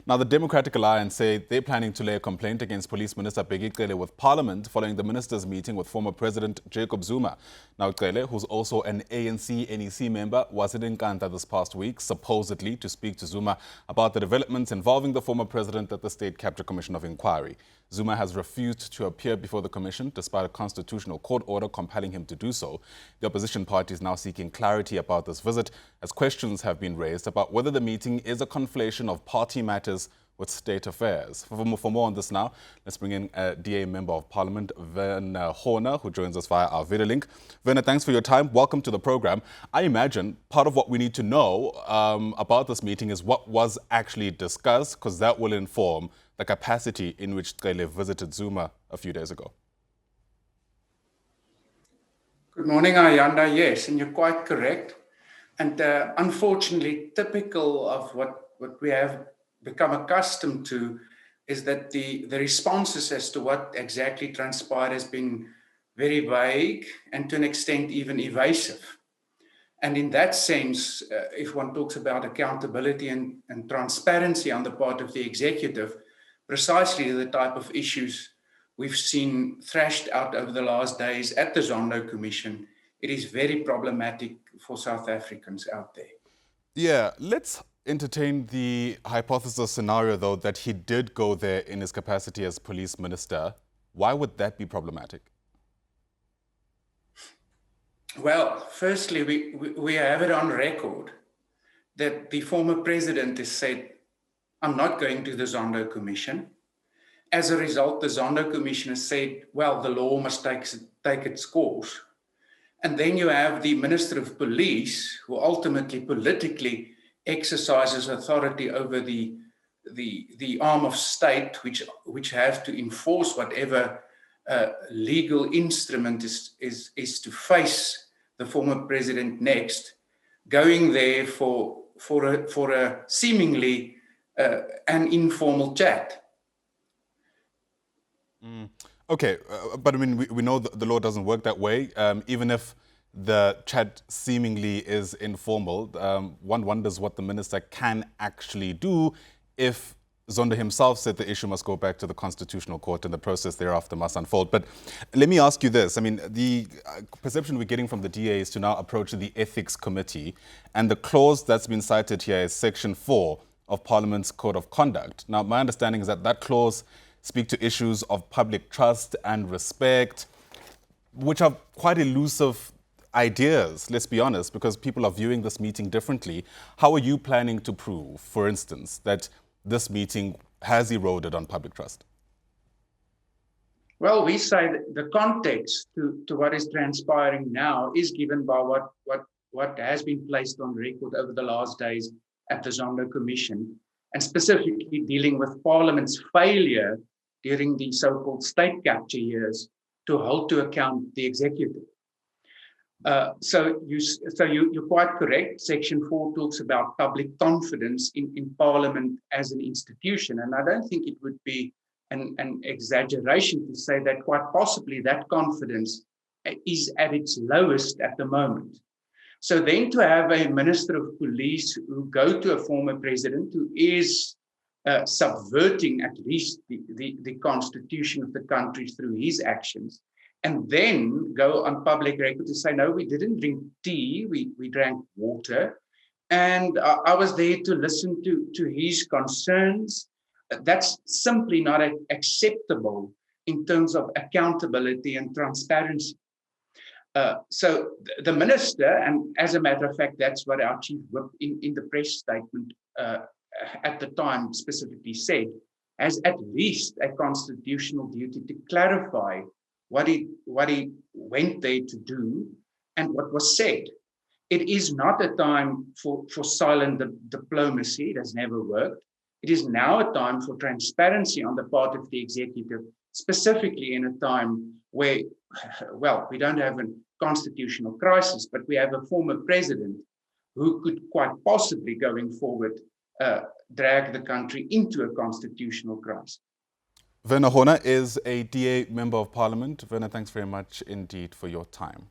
Now, the Democratic Alliance say they're planning to lay a complaint against Police Minister Bheki Cele with Parliament following the minister's meeting with former President Jacob Zuma. Now, Cele, who's also an ANC NEC member, was in Nkandla this past week, supposedly to speak to Zuma about the developments involving the former president at the State Capture Commission of Inquiry. Zuma has refused to appear before the commission despite a constitutional court order compelling him to do so. The opposition party is now seeking clarity about this visit as questions have been raised about whether the meeting is a conflation of party matters with state affairs. For more on this now, let's bring in a DA Member of Parliament, Werner, who joins us via our video link. Werner, thanks for your time. Welcome to the program. I imagine part of what we need to know about this meeting is what was actually discussed, because that will inform the capacity in which Cele visited Zuma a few days ago. Good morning, Ayanda. Yes, and you're quite correct. And unfortunately, typical of what we have become accustomed to is that the responses as to what exactly transpired has been very vague and to an extent even evasive. And in that sense, if one talks about accountability and transparency on the part of the executive, precisely the type of issues we've seen thrashed out over the last days at the Zondo Commission, it is very problematic for South Africans out there. Yeah, let's entertain the hypothesis scenario, though, that he did go there in his capacity as police minister. Why would that be problematic? Well, firstly, we have it on record that the former president has said, I'm not going to the Zondo Commission. As a result, the Zondo Commission has said, well, the law must take its course. And then you have the Minister of Police, who ultimately politically exercises authority over the arm of state, which have to enforce whatever legal instrument is to face the former president next, going there for a seemingly an informal chat. Okay, but I mean, we know the law doesn't work that way. Even if the chat seemingly is informal, one wonders what the minister can actually do if Zondo himself said the issue must go back to the Constitutional Court and the process thereafter must unfold. But let me ask you this. I mean, the perception we're getting from the DA is to now approach the Ethics Committee, and the clause that's been cited here is Section 4 of Parliament's Code of Conduct. Now, my understanding is that that clause speaks to issues of public trust and respect, which are quite elusive ideas, let's be honest, because people are viewing this meeting differently. How are you planning to prove, for instance, that this meeting has eroded on public trust? Well, we say that the context to what is transpiring now is given by what has been placed on record over the last days at the Zondo Commission, and specifically dealing with Parliament's failure during the so-called state capture years to hold to account the executive. So you're quite correct. Section 4 talks about public confidence in Parliament as an institution, and I don't think it would be an exaggeration to say that quite possibly that confidence is at its lowest at the moment. So then to have a Minister of Police who go to a former president who is subverting at least the constitution of the country through his actions, and then go on public record to say, no, we didn't drink tea, we drank water. And I was there to listen to his concerns. That's simply not acceptable in terms of accountability and transparency. So the minister, and as a matter of fact, that's what our chief whip in the press statement at the time specifically said, has at least a constitutional duty to clarify what he went there to do and what was said. It is not a time for silent diplomacy. It has never worked. It is now a time for transparency on the part of the executive, specifically in a time where, well, we don't have a constitutional crisis, but we have a former president who could quite possibly, going forward, drag the country into a constitutional crisis. Werner is a DA Member of Parliament. Werner, thanks very much indeed for your time.